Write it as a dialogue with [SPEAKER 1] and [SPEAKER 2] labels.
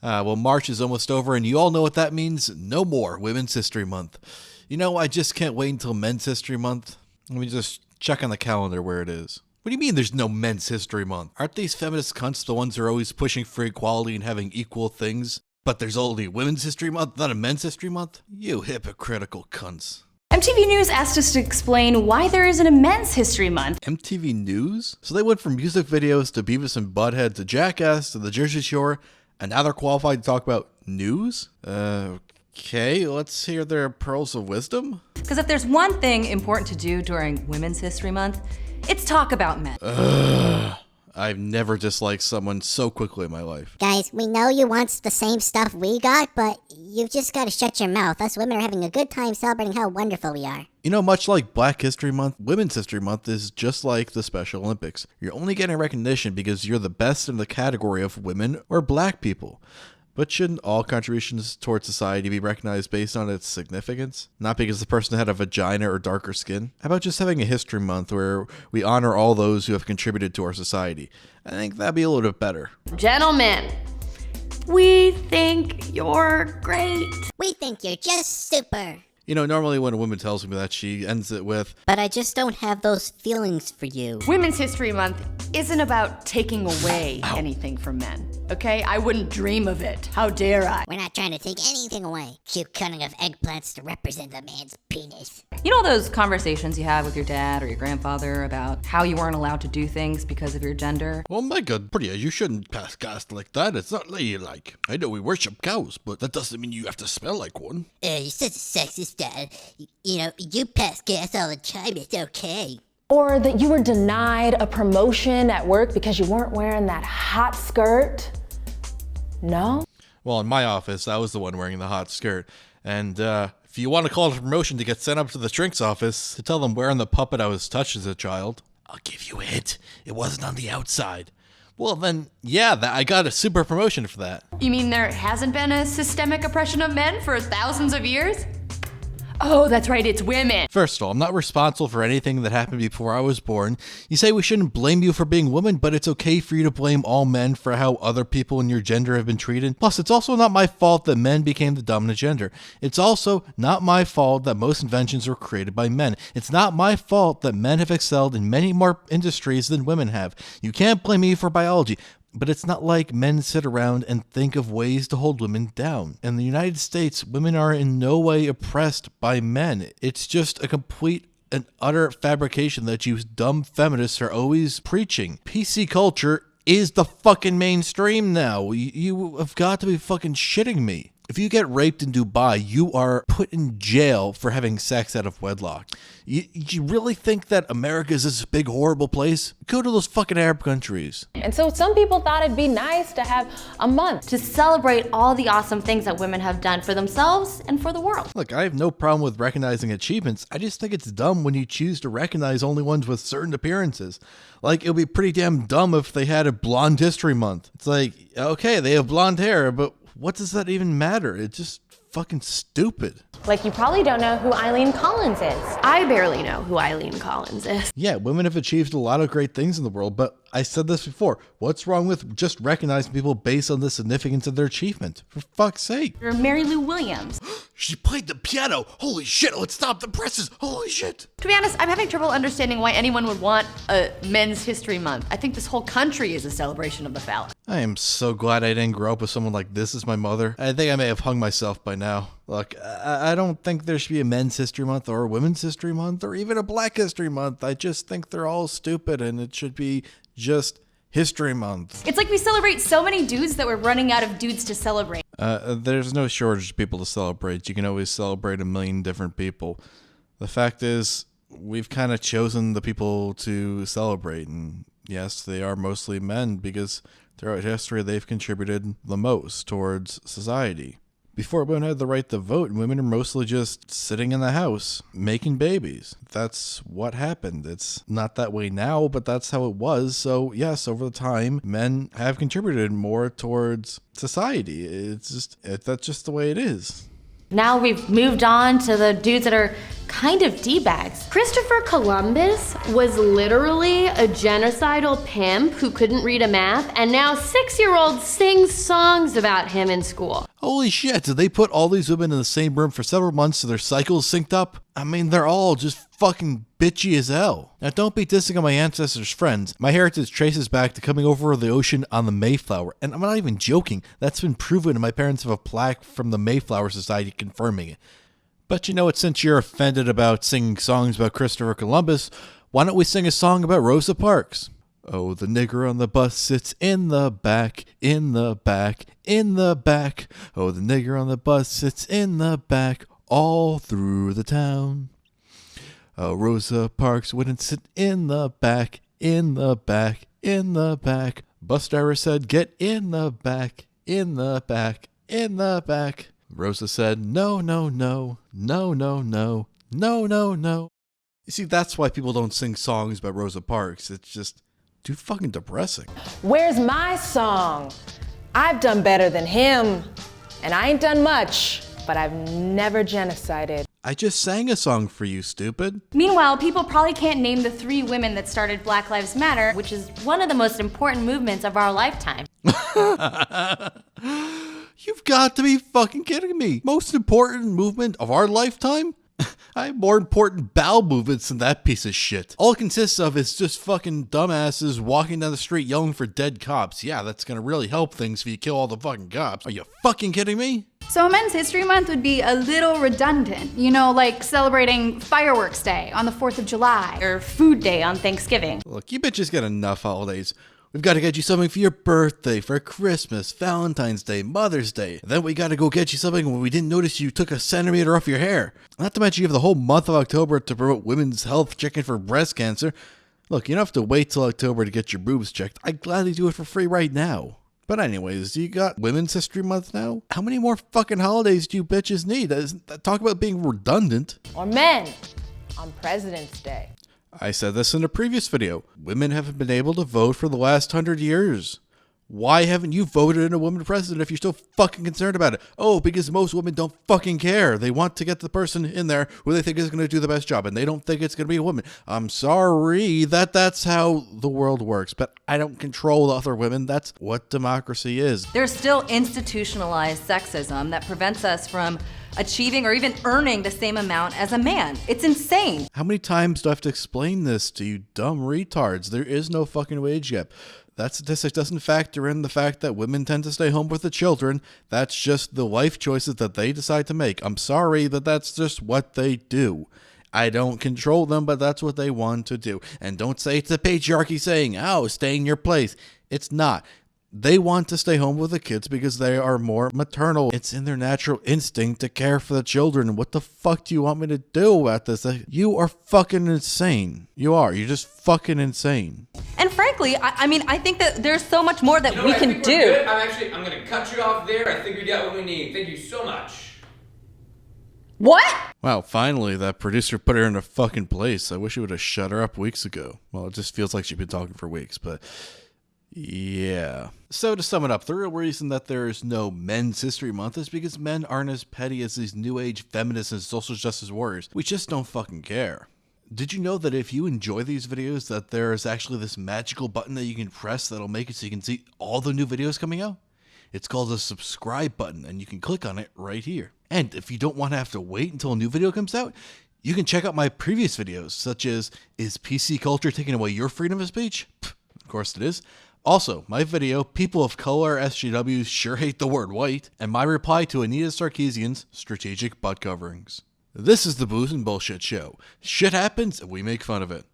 [SPEAKER 1] Well, March is almost over, and you all know what that means. No more Women's History Month. You know, I just can't wait until Men's History Month. Let me just check on the calendar where it is. What do you mean there's no Men's History Month? Aren't these feminist cunts the ones who are always pushing for equality and having equal things? But there's only Women's History Month, not a Men's History Month? You hypocritical cunts.
[SPEAKER 2] MTV News asked us to explain why there isn't a Men's History Month.
[SPEAKER 1] MTV News? So they went from music videos to Beavis and Butthead to Jackass to the Jersey Shore, and now they're qualified to talk about news? Okay, let's hear their pearls of wisdom.
[SPEAKER 2] Because if there's one thing important to do during Women's History Month, it's talk about men.
[SPEAKER 1] I've never disliked someone so quickly in my life.
[SPEAKER 3] Guys, we know you want the same stuff we got, but you've just got to shut your mouth. Us women are having a good time celebrating how wonderful we are.
[SPEAKER 1] You know, much like Black History Month, Women's History Month is just like the Special Olympics. You're only getting recognition because you're the best in the category of women or black people. But shouldn't all contributions towards society be recognized based on its significance? Not because the person had a vagina or darker skin? How about just having a history month where we honor all those who have contributed to our society? I think that'd be a little bit better.
[SPEAKER 4] Gentlemen, we think you're great.
[SPEAKER 3] We think you're just super.
[SPEAKER 1] You know, normally when a woman tells me that, she ends it with,
[SPEAKER 3] But I just don't have those feelings for you.
[SPEAKER 4] Women's History Month isn't about taking away anything from men, okay? I wouldn't dream of it. How dare I?
[SPEAKER 3] We're not trying to take anything away. Cute cutting of eggplants to represent the man's penis.
[SPEAKER 2] You know all those conversations you have with your dad or your grandfather about how you weren't allowed to do things because of your gender?
[SPEAKER 1] oh my god, Priya, you shouldn't pass gas like that. It's not ladylike. I know we worship cows, but that doesn't mean you have to smell like one.
[SPEAKER 3] You're such a sexist, Dad. You know, you pass gas all the time, it's okay.
[SPEAKER 5] Or that you were denied a promotion at work because you weren't wearing that hot skirt? No?
[SPEAKER 1] Well, in my office, I was the one wearing the hot skirt. And if you want to call it a promotion to get sent up to the shrink's office to tell them where on the puppet I was touched as a child, I'll give you a hint. It wasn't on the outside. Well, then, yeah, I got a super promotion for that.
[SPEAKER 4] You mean there hasn't been a systemic oppression of men for thousands of years? Oh, that's right, it's women.
[SPEAKER 1] First of all, I'm not responsible for anything that happened before I was born. You say we shouldn't blame you for being women, but it's okay for you to blame all men for how other people in your gender have been treated. Plus, it's also not my fault that men became the dominant gender. It's also not my fault that most inventions were created by men. It's not my fault that men have excelled in many more industries than women have. You can't blame me for biology. But it's not like men sit around and think of ways to hold women down. In the United States, women are in no way oppressed by men. It's just a complete and utter fabrication that you dumb feminists are always preaching. PC culture is the fucking mainstream now. You have got to be fucking shitting me. If you get raped in Dubai, you are put in jail for having sex out of wedlock. You really think that America is this big, horrible place? Go to those fucking Arab countries.
[SPEAKER 5] And so some people thought it'd be nice to have a month
[SPEAKER 4] To celebrate all the awesome things that women have done for themselves and for the world.
[SPEAKER 1] Look, I have no problem with recognizing achievements. I just think it's dumb when you choose to recognize only ones with certain appearances. Like, it would be pretty damn dumb if they had a Blonde History Month. It's like, okay, they have blonde hair, but what does that even matter? It's just fucking stupid.
[SPEAKER 5] Like, you probably don't know who Eileen Collins is.
[SPEAKER 4] I barely know who Eileen Collins is.
[SPEAKER 1] Yeah, women have achieved a lot of great things in the world, but I said this before. What's wrong with just recognizing people based on the significance of their achievement? For fuck's sake.
[SPEAKER 2] Or Mary Lou Williams.
[SPEAKER 1] She played the piano. Holy shit, let's stop the presses. Holy shit.
[SPEAKER 4] To be honest, I'm having trouble understanding why anyone would want a Men's History Month. I think this whole country is a celebration of the phallus.
[SPEAKER 1] I am so glad I didn't grow up with someone like this as my mother. I think I may have hung myself by now. Look, I don't think there should be a Men's History Month or a Women's History Month or even a Black History Month. I just think they're all stupid and it should be just History Month.
[SPEAKER 2] It's like we celebrate so many dudes that we're running out of dudes to celebrate.
[SPEAKER 1] There's no shortage of people to celebrate. You can always celebrate a million different people. The fact is, we've kind of chosen the people to celebrate. And yes, they are mostly men because throughout history, they've contributed the most towards society. Before women had the right to vote, women are mostly just sitting in the house, making babies. That's what happened. It's not that way now, but that's how it was. So yes, over the time, men have contributed more towards society. That's just the way it is.
[SPEAKER 4] Now we've moved on to the dudes that are
[SPEAKER 6] kind of D-bags. Christopher Columbus was literally a genocidal pimp who couldn't read a map, and now 6-year-olds sing songs about him in school.
[SPEAKER 1] Holy shit, did they put all these women in the same room for several months so their cycles synced up? I mean, they're all just fucking bitchy as hell. Now, don't be dissing on my ancestors' friends. My heritage traces back to coming over the ocean on the Mayflower, and I'm not even joking. That's been proven, and my parents have a plaque from the Mayflower Society confirming it. But you know what, since you're offended about singing songs about Christopher Columbus, why don't we sing a song about Rosa Parks? Oh, the nigger on the bus sits in the back, in the back, in the back. Oh, the nigger on the bus sits in the back, all through the town. Oh, Rosa Parks wouldn't sit in the back, in the back, in the back. Bus driver said, get in the back, in the back, in the back. Rosa said, no, no, no, no, no, no, no, no, no. You see, that's why people don't sing songs about Rosa Parks. It's just too fucking depressing.
[SPEAKER 5] Where's my song? I've done better than him. And I ain't done much, but I've never genocided.
[SPEAKER 1] I just sang a song for you, stupid.
[SPEAKER 4] Meanwhile, people probably can't name the 3 women that started Black Lives Matter, which is one of the most important movements of our lifetime.
[SPEAKER 1] You've got to be fucking kidding me. Most important movement of our lifetime? I have more important bowel movements than that piece of shit. All it consists of is just fucking dumbasses walking down the street yelling for dead cops. Yeah, that's gonna really help things if you kill all the fucking cops. Are you fucking kidding me?
[SPEAKER 7] So Men's History Month would be a little redundant, you know, like celebrating Fireworks Day on the 4th of July.
[SPEAKER 4] Or Food Day on Thanksgiving.
[SPEAKER 1] Look, you bitches get enough holidays. We've got to get you something for your birthday, for Christmas, Valentine's Day, Mother's Day. Then we got to go get you something when we didn't notice you took a centimeter off your hair. Not to mention you have the whole month of October to promote women's health, checking for breast cancer. Look, you don't have to wait till October to get your boobs checked. I'd gladly do it for free right now. But anyways, you got Women's History Month now? How many more fucking holidays do you bitches need? Talk about being redundant.
[SPEAKER 5] Or men on President's Day.
[SPEAKER 1] I said this in a previous video. Women haven't been able to vote for the last 100 years. Why haven't you voted in a woman president if you're still fucking concerned about it? Oh, because most women don't fucking care. They want to get the person in there who they think is going to do the best job, and they don't think it's going to be a woman. I'm sorry that's how the world works, but I don't control the other women. That's what democracy is.
[SPEAKER 2] There's still institutionalized sexism that prevents us from achieving or even earning the same amount as a man. It's insane.
[SPEAKER 1] How many times do I have to explain this to you dumb retards? There is no fucking wage gap. That statistic doesn't factor in the fact that women tend to stay home with the children. That's just the life choices that they decide to make. I'm sorry, but that's just what they do. I don't control them, but that's what they want to do. And don't say it's the patriarchy saying, oh, stay in your place. It's not. They want to stay home with the kids because they are more maternal. It's in their natural instinct to care for the children. What the fuck do you want me to do about this? You are fucking insane. You are. You're just fucking insane.
[SPEAKER 2] And frankly, I think that there's so much more that we can do.
[SPEAKER 8] Good. I'm going to cut you off there. I think we got what we need. Thank you so much.
[SPEAKER 2] What?
[SPEAKER 1] Wow, finally, that producer put her in a fucking place. I wish he would have shut her up weeks ago. Well, it just feels like she's been talking for weeks, but yeah. So to sum it up, the real reason that there is no Men's History Month is because men aren't as petty as these new age feminists and social justice warriors. We just don't fucking care. Did you know that if you enjoy these videos that there is actually this magical button that you can press that'll make it so you can see all the new videos coming out? It's called a subscribe button, and you can click on it right here. And if you don't want to have to wait until a new video comes out, you can check out my previous videos, such as, is PC culture taking away your freedom of speech? Pfft, of course it is. Also, my video, People of Color SJWs Sure Hate the Word White, and my reply to Anita Sarkeesian's strategic butt coverings. This is the Booze and Bullshit Show. Shit happens, and we make fun of it.